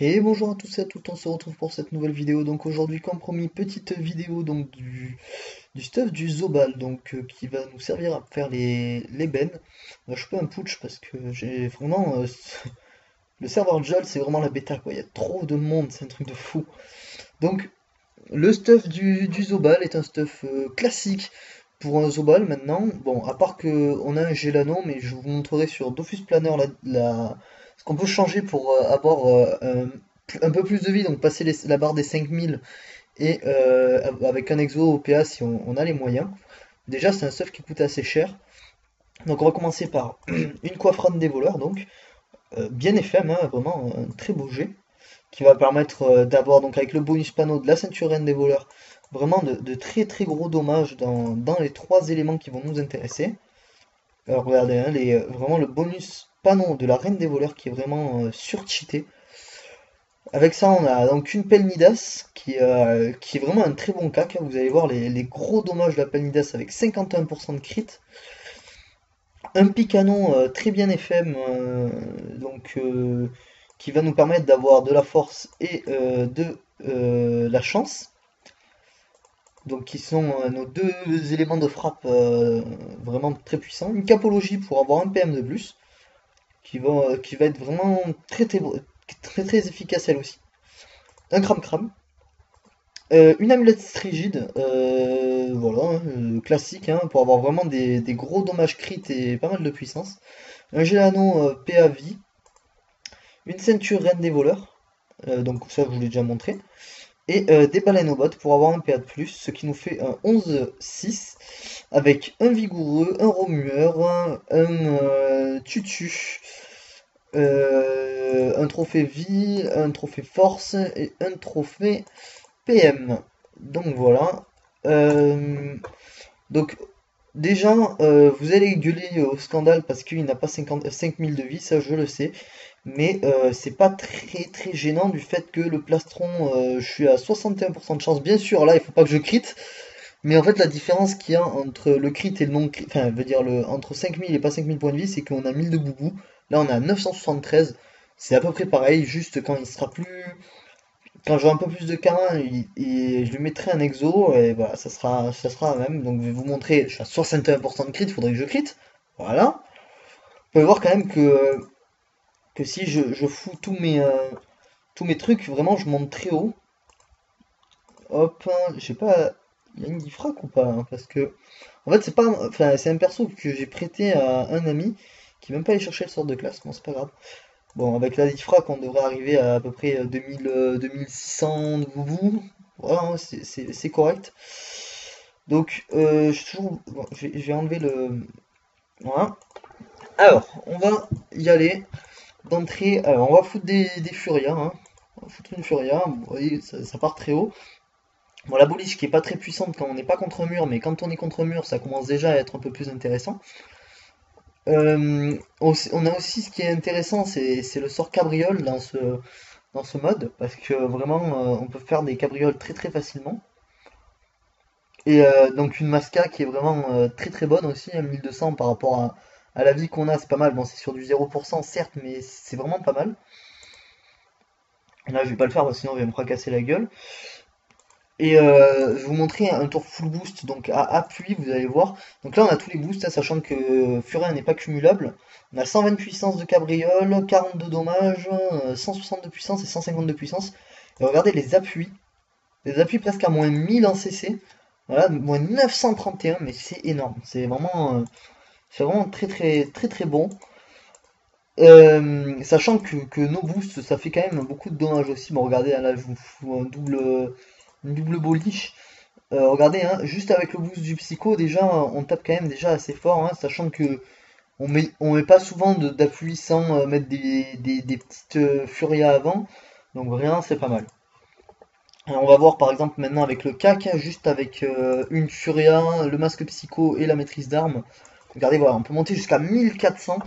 Et bonjour à tous et à toutes, on se retrouve pour cette nouvelle vidéo. Donc aujourd'hui, comme promis, petite vidéo donc du stuff du Zobal, donc qui va nous servir à faire les bennes. Je fais un putsch parce que j'ai vraiment le serveur Jolt, c'est vraiment la bêta quoi. Il y a trop de monde, c'est un truc de fou. Donc le stuff du Zobal est un stuff classique pour un Zobal maintenant. Bon, à part que on a un Gelano, mais je vous montrerai sur Dofus Planner ce qu'on peut changer pour avoir un peu plus de vie, donc passer la barre des 5000 et avec un exo au PA si on a les moyens. Déjà, c'est un stuff qui coûte assez cher. Donc on va commencer par une coiffrane des voleurs, donc bien FM, hein, vraiment un très beau jet qui va permettre d'avoir donc avec le bonus panneau de la ceinture reine des voleurs vraiment de très très gros dommages dans les trois éléments qui vont nous intéresser. Alors regardez, hein, vraiment le bonus panneau de la reine des voleurs qui est vraiment surcheaté. Avec ça on a donc une pelle Midas qui est vraiment un très bon cac, hein. Vous allez voir les gros dommages de la pelle Midas avec 51% de crit. Un picanon très bien FM, qui va nous permettre d'avoir de la force et de la chance, donc qui sont nos deux éléments de frappe vraiment très puissants. Une capologie pour avoir un PM de plus, qui va être vraiment très efficace elle aussi. Un cram cram. Une amulette strigide, voilà, hein, classique, hein, pour avoir vraiment des gros dommages crit et pas mal de puissance. Un Gelano PAV, une ceinture reine des voleurs, donc ça je vous l'ai déjà montré, et des baleines au bot pour avoir un PA de plus, ce qui nous fait un 11-6, avec un vigoureux, un remueur, un tutu, un trophée vie, un trophée force et un trophée PM. Donc voilà. Euh, donc déjà, vous allez gueuler au scandale parce qu'il n'a pas 5000 de vie, ça je le sais. Mais c'est pas très gênant du fait que le plastron, je suis à 61% de chance. Bien sûr, là, il faut pas que je crit. Mais en fait, la différence qu'il y a entre le crit et le non-crit, enfin, je veux dire, entre 5000 et pas 5000 points de vie, c'est qu'on a 1000 de boubou. Là, on a 973. C'est à peu près pareil, juste quand il sera plus. Quand j'aurai un peu plus de K1, et je lui mettrai un exo, et voilà, ça sera la même. Donc, je vais vous montrer, je suis à 61% de crit, il faudrait que je crit. Voilà. Vous pouvez voir quand même que si je fous tous mes trucs, vraiment, je monte très haut. Hop, hein, je sais pas, il y a une diffrac ou pas, hein, parce que, en fait, c'est pas, enfin, c'est un perso que j'ai prêté à un ami qui même pas allé chercher le sort de classe, bon, c'est pas grave. Bon, avec la diffrac, on devrait arriver à peu près 2000, 2600 de boubou. Voilà, hein, c'est correct. Donc, bon, je vais enlever le. Voilà. Alors, on va y aller d'entrée. Alors, on va foutre des furias, hein. On va foutre une furia. Vous voyez, ça part très haut. Bon, la boliche qui est pas très puissante quand on n'est pas contre mur, mais quand on est contre mur, ça commence déjà à être un peu plus intéressant. On a aussi ce qui est intéressant, c'est le sort cabriole dans ce mode, parce que vraiment, on peut faire des cabrioles très facilement. Et donc une masca qui est vraiment très bonne aussi, à 1200 par rapport à la vie qu'on a, c'est pas mal. Bon, c'est sur du 0% certes, mais c'est vraiment pas mal. Là, je vais pas le faire, parce que sinon, il va me fracasser la gueule. Et je vais vous montrer un tour full boost, donc à appui, vous allez voir. Donc là, on a tous les boosts, hein, sachant que Furin n'est pas cumulable. On a 120 de puissance de cabriole, 42 dommages, 160 de puissance et 150 de puissance. Et regardez les appuis. Les appuis presque à moins 1000 en CC. Voilà, moins 931, mais c'est énorme. C'est vraiment très bon. Sachant que nos boosts, ça fait quand même beaucoup de dommages aussi. Bon, regardez, hein, là, je vous fous une double boliche. Regardez, hein, juste avec le boost du psycho, déjà, on tape quand même déjà assez fort, hein, sachant que on met pas souvent d'appui sans mettre des petites furias avant. Donc vraiment, c'est pas mal. On va voir par exemple maintenant avec le CAC, juste avec une furia, le masque psycho et la maîtrise d'armes. Regardez, voilà, on peut monter jusqu'à 1400.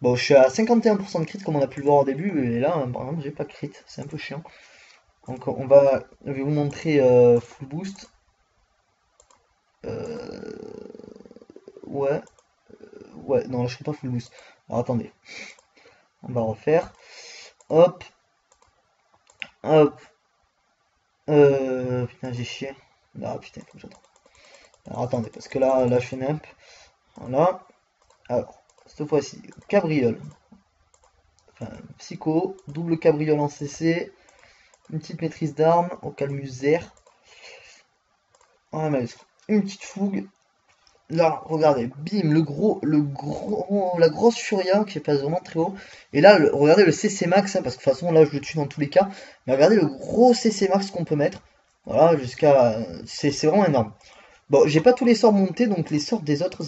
Bon, je suis à 51% de crit comme on a pu le voir au début, et là, par exemple, j'ai pas de crit, c'est un peu chiant. Donc je vais vous montrer full boost. Euh, ouais, ouais, non, là, je suis pas full boost. Alors attendez, on va refaire. Hop, Hop. Putain, j'ai chié. Ah putain, faut que j'attende. Alors attendez, parce que là je fais nimp. Voilà. Alors, cette fois-ci, cabriole. Enfin, psycho, double cabriole en CC, une petite maîtrise d'armes au calmuser. On va mettre une petite fougue. Là, regardez, bim, la grosse Furia qui passe vraiment très haut. Et là, regardez le CC max, hein, parce que de toute façon, là, je le tue dans tous les cas. Mais regardez le gros CC max qu'on peut mettre. Voilà, jusqu'à. C'est vraiment énorme. Bon, j'ai pas tous les sorts montés, donc les sorts des autres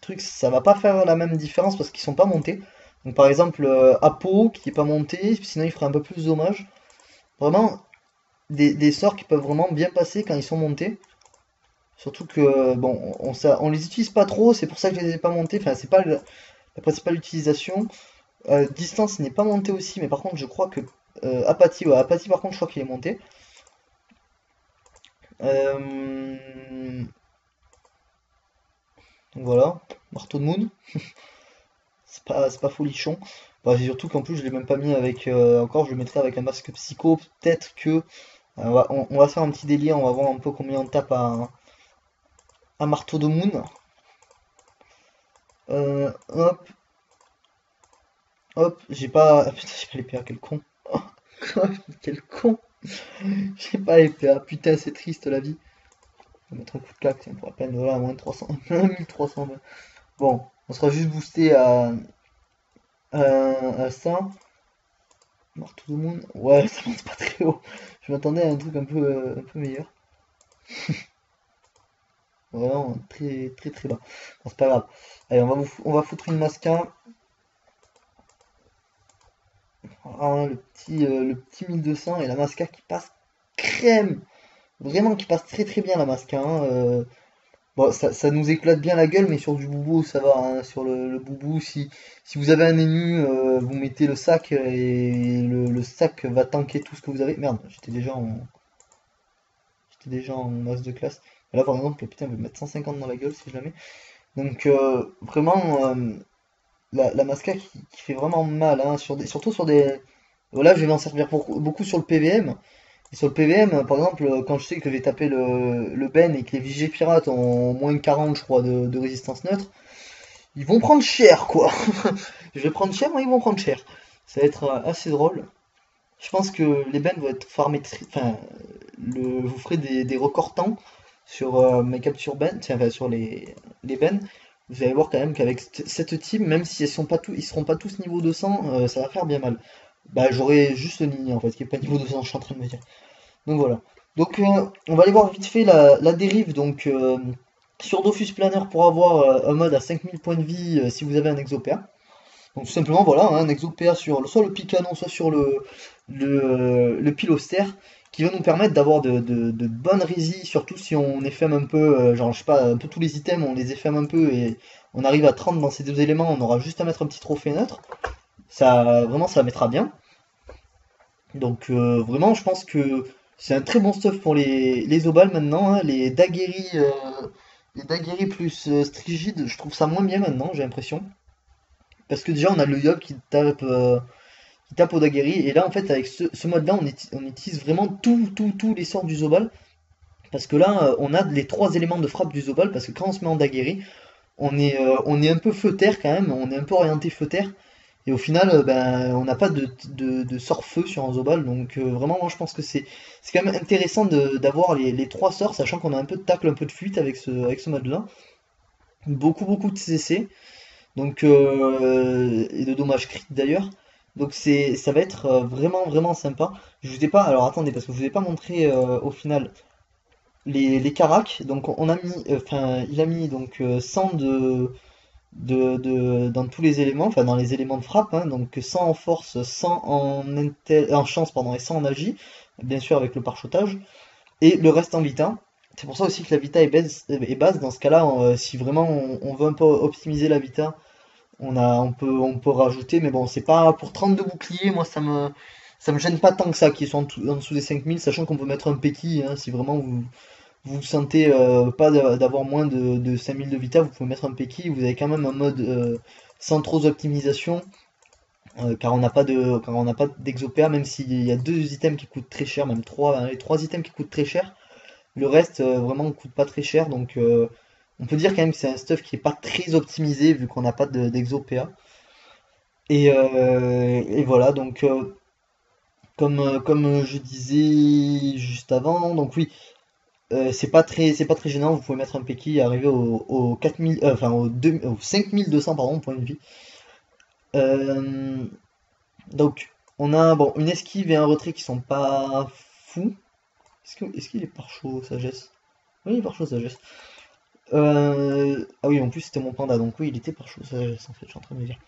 trucs, ça va pas faire la même différence parce qu'ils sont pas montés. Donc par exemple, Apo qui est pas monté, sinon il ferait un peu plus de dommages. Vraiment, des sorts qui peuvent vraiment bien passer quand ils sont montés. Surtout que, bon, on les utilise pas trop, c'est pour ça que je les ai pas montés. Enfin, c'est pas la principale utilisation. Distance n'est pas monté aussi, mais par contre, je crois que Apathie, ouais, Apathie par contre, je crois qu'il est monté. Euh, donc voilà, Marteau de Moon, c'est pas folichon. Bah, c'est surtout qu'en plus, je l'ai même pas mis avec. Encore, je le mettrai avec un masque psycho. Peut-être que. On va faire un petit délire, on va voir un peu combien on tape à Marteau de Moon. Hop, hop, j'ai pas. Ah, putain, j'ai pas les PA, quel con. Quel con. J'ai pas les PA, putain, c'est triste la vie. On va mettre un coup de claque, tiens, pour la peine, voilà, à moins de 300, 1320. Bon, on sera juste boosté à ça. Marteau de Moon, ouais, ça monte pas très haut. Je m'attendais à un truc un peu meilleur. Vraiment très très très bas. Bon, c'est pas grave. Allez, on va foutre une masca. Ah, le petit 1200 et la masca qui passe crème. Vraiment qui passe très très bien la masca, hein. Bon, ça nous éclate bien la gueule, mais sur du boubou, ça va, hein. Sur le boubou, si vous avez un ennemi, vous mettez le sac et le sac va tanker tout ce que vous avez. Merde, j'étais déjà en masse de classe. Et là, par exemple, putain, il va me mettre 150 dans la gueule si je la mets. Donc, vraiment, la masca qui fait vraiment mal, hein, surtout sur des. Voilà, je vais m'en servir beaucoup sur le PVM. Et sur le PVM, par exemple, quand je sais que je vais taper le Ben et que les VG pirates ont moins de 40, je crois, de résistance neutre, ils vont prendre cher, quoi. Je vais prendre cher, mais ils vont prendre cher. Ça va être assez drôle. Je pense que les Ben vont être farmés. Enfin, vous ferez des records temps sur mes captures Ben, enfin, sur les Ben. Vous allez voir quand même qu'avec cette team, même si ils seront pas tous niveau 200, ça va faire bien mal. Bah, j'aurai juste le Nini en fait, qui est pas niveau 200, je suis en train de me dire. Donc voilà. Donc on va aller voir vite fait la dérive. Donc sur Dofus Planner pour avoir un mode à 5000 points de vie si vous avez un Exopéa. Donc tout simplement voilà, hein, un Exopéa sur soit le Picanon, soit sur le Pilostère, qui va nous permettre d'avoir de bonnes résis, surtout si on FM un peu, genre je sais pas, un peu tous les items, on les FM un peu et on arrive à 30 dans ces deux éléments, on aura juste à mettre un petit trophée neutre. Ça vraiment ça mettra bien. Donc vraiment, je pense que c'est un très bon stuff pour les Obals maintenant, hein. Les Daguerri plus Strigide, je trouve ça moins bien maintenant, j'ai l'impression. Parce que déjà, on a le Yob qui tape au Daguerri. Et là, en fait, avec ce mode-là, on utilise vraiment tous les sorts du Zobal. Parce que là, on a les trois éléments de frappe du Zobal. Parce que quand on se met en Daguerri, on est un peu feu-terre quand même. On est un peu orienté feu-terre. Et au final, ben, on n'a pas de sort feu sur un Zobal, donc vraiment, moi je pense que c'est quand même intéressant d'avoir les trois sorts, sachant qu'on a un peu de tacle, un peu de fuite avec ce mode-là. Beaucoup de CC, donc, et de dommages crit d'ailleurs. Donc ça va être vraiment sympa. Je vous ai pas, alors attendez, parce que je vous ai pas montré au final les caracs. Donc on a mis, enfin, il a mis donc 100 dans tous les éléments, enfin dans les éléments de frappe, hein, donc 100 en force, 100 en chance, pardon, et 100 en agi, bien sûr avec le parchotage, et le reste en vita. C'est pour ça aussi que la vita est basse. Dans ce cas-là, si vraiment on veut un peu optimiser la vita, on peut rajouter, mais bon, c'est pas pour 32 boucliers, moi ça me gêne pas tant que ça qu'ils sont en dessous des 5000, sachant qu'on peut mettre un Peki, hein, si vraiment vous sentez pas d'avoir moins de 5000 de vita, vous pouvez mettre un Peki, vous avez quand même un mode sans trop d'optimisation car on n'a pas d'exopéa, même s'il y a deux items qui coûtent très cher, même les trois items qui coûtent très cher. Le reste vraiment coûte pas très cher, donc on peut dire quand même que c'est un stuff qui est pas très optimisé vu qu'on n'a pas d'exopéa. Et voilà, donc comme je disais juste avant, donc oui, c'est pas très gênant, vous pouvez mettre un Peki et arriver au 4000, enfin au 5200 pardon, point de vie. Euh, donc on a bon une esquive et un retrait qui sont pas fous. Est-ce qu'il est par chaud sagesse? Oui, il est par chaud sagesse. Ah oui, en plus c'était mon panda, donc oui, il était par chaud sagesse en fait, je suis en train de me dire.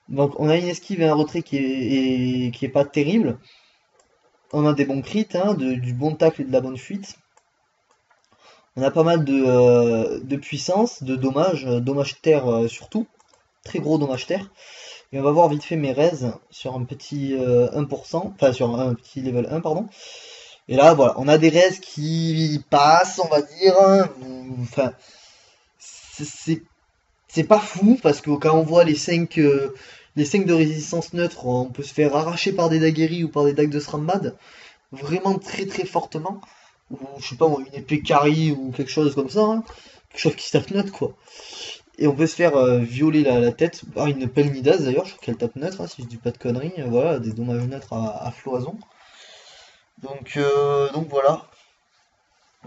Donc on a une esquive et un retrait qui est pas terrible. On a des bons crits, hein, du bon tacle et de la bonne fuite. On a pas mal de puissance, de dommages, dommages terre surtout, très gros dommages terre. Et on va voir vite fait mes raises sur un petit 1%, enfin sur un petit level 1, pardon. Et là, voilà, on a des raises qui passent, on va dire, hein. Enfin, c'est c'est pas fou, parce que quand on voit les 5 de résistance neutre, on peut se faire arracher par des daguerris ou par des dagues de Srambad, vraiment très très fortement. Ou je sais pas, une épée carry ou quelque chose comme ça, hein. Quelque chose qui tape neutre, quoi. Et on peut se faire violer la tête par une Pelnidas d'ailleurs, je crois qu'elle tape neutre, hein, si je dis pas de conneries, voilà, des dommages neutres à floison. Donc voilà,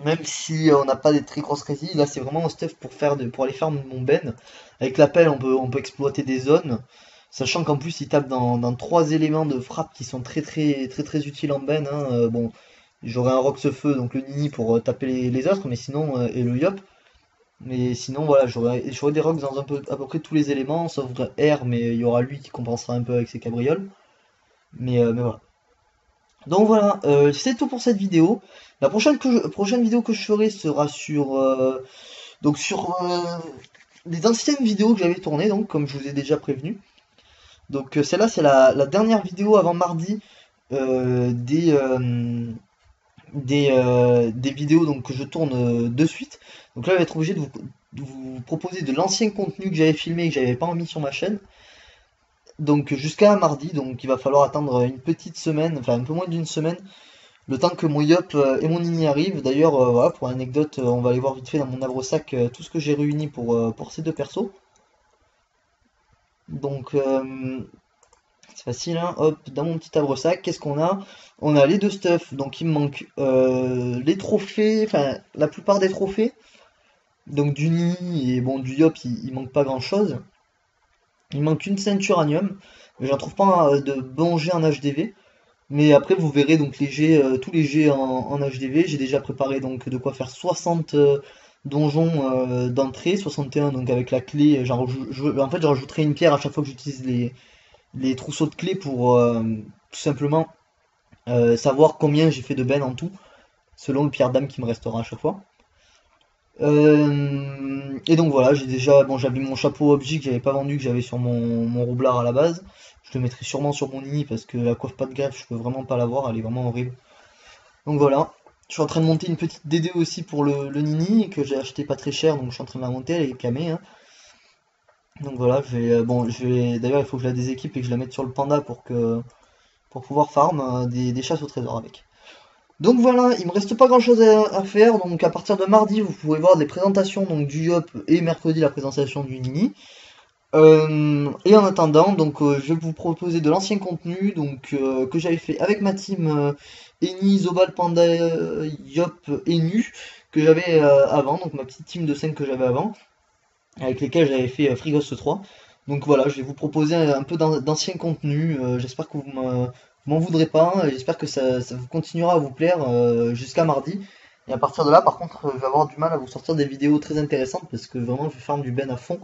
même si on n'a pas des très grosses résis, là c'est vraiment un stuff pour aller faire mon ben. Avec la pelle on peut exploiter des zones, sachant qu'en plus il tape dans trois éléments de frappe qui sont très très très très utiles en ben, hein. Bon, j'aurais un Rox Feu, donc le Nini pour taper les autres, mais sinon, et le Yop. Mais sinon, voilà, j'aurais des rocks dans à peu près tous les éléments, sauf R, mais il y aura lui qui compensera un peu avec ses cabrioles. Mais voilà. Donc voilà, c'est tout pour cette vidéo. La prochaine vidéo que je ferai sera sur des anciennes vidéos que j'avais tournées, donc comme je vous ai déjà prévenu. Donc celle-là, c'est la dernière vidéo avant mardi euh, des, euh, des vidéos donc, que je tourne de suite. Donc là, je vais être obligé de vous proposer de l'ancien contenu que j'avais filmé et que j'avais pas mis sur ma chaîne. Donc jusqu'à mardi, donc il va falloir attendre une petite semaine, enfin un peu moins d'une semaine, le temps que mon Yop et mon Nini arrivent. D'ailleurs, voilà, pour anecdote, on va aller voir vite fait dans mon abro-sac tout ce que j'ai réuni pour ces deux persos. Donc c'est facile, hein. Hop, dans mon petit abro-sac, qu'est-ce qu'on a? On a les deux stuffs, donc il me manque les trophées, enfin la plupart des trophées. Donc du Nini et bon du Yop, il manque pas grand-chose. Il manque une ceinture Anium, mais j'en trouve pas de bon jet en HDV. Mais après vous verrez donc tous les jets en HDV. J'ai déjà préparé donc de quoi faire 60 donjons d'entrée, 61 donc avec la clé. En fait j'en rajouterai une pierre à chaque fois que j'utilise les trousseaux de clés pour tout simplement savoir combien j'ai fait de ben en tout, selon le pierre d'âme qui me restera à chaque fois. Et donc voilà, bon, j'avais mon chapeau objet que j'avais pas vendu, que j'avais sur mon roublard à la base. Je le mettrai sûrement sur mon Nini parce que la coiffe pas de greffe, je peux vraiment pas l'avoir, elle est vraiment horrible. Donc voilà, je suis en train de monter une petite DD aussi pour le Nini que j'ai acheté pas très cher, donc je suis en train de la monter, elle est camée, hein. Donc voilà, d'ailleurs il faut que je la déséquipe et que je la mette sur le panda pour pouvoir farm des chasses au trésor avec. Donc voilà, il me reste pas grand chose à faire, donc à partir de mardi vous pouvez voir des présentations donc du Yop et mercredi la présentation du Nini. Et en attendant, donc je vais vous proposer de l'ancien contenu donc que j'avais fait avec ma team Eni, Zobal, Panda, Yop et Nu que j'avais avant, donc ma petite team de 5 que j'avais avant, avec lesquels j'avais fait Frigos 3. Donc voilà, je vais vous proposer un peu d'ancien contenu. J'espère que vous m'en voudrez pas, hein, et j'espère que ça vous continuera à vous plaire jusqu'à mardi. Et à partir de là, par contre, je vais avoir du mal à vous sortir des vidéos très intéressantes parce que vraiment, je farm du ben à fond.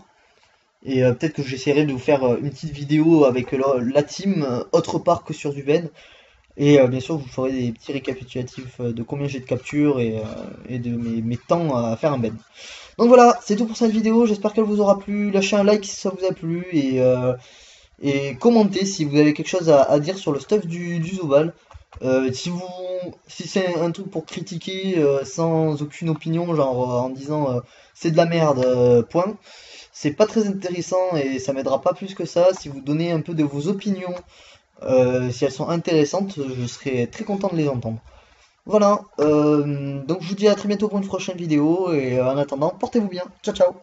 Et peut-être que j'essaierai de vous faire une petite vidéo avec la team autre part que sur du ben. Et bien sûr, je vous ferai des petits récapitulatifs de combien j'ai de capture et de mes temps à faire un ben. Donc voilà, c'est tout pour cette vidéo, j'espère qu'elle vous aura plu. Lâchez un like si ça vous a plu et commentez si vous avez quelque chose à dire sur le stuff du Zobal. Si c'est un truc pour critiquer sans aucune opinion, genre en disant c'est de la merde, point. c'est pas très intéressant et ça m'aidera pas plus que ça. Si vous donnez un peu de vos opinions, si elles sont intéressantes, je serai très content de les entendre. Voilà, donc je vous dis à très bientôt pour une prochaine vidéo et en attendant, portez-vous bien. Ciao ciao!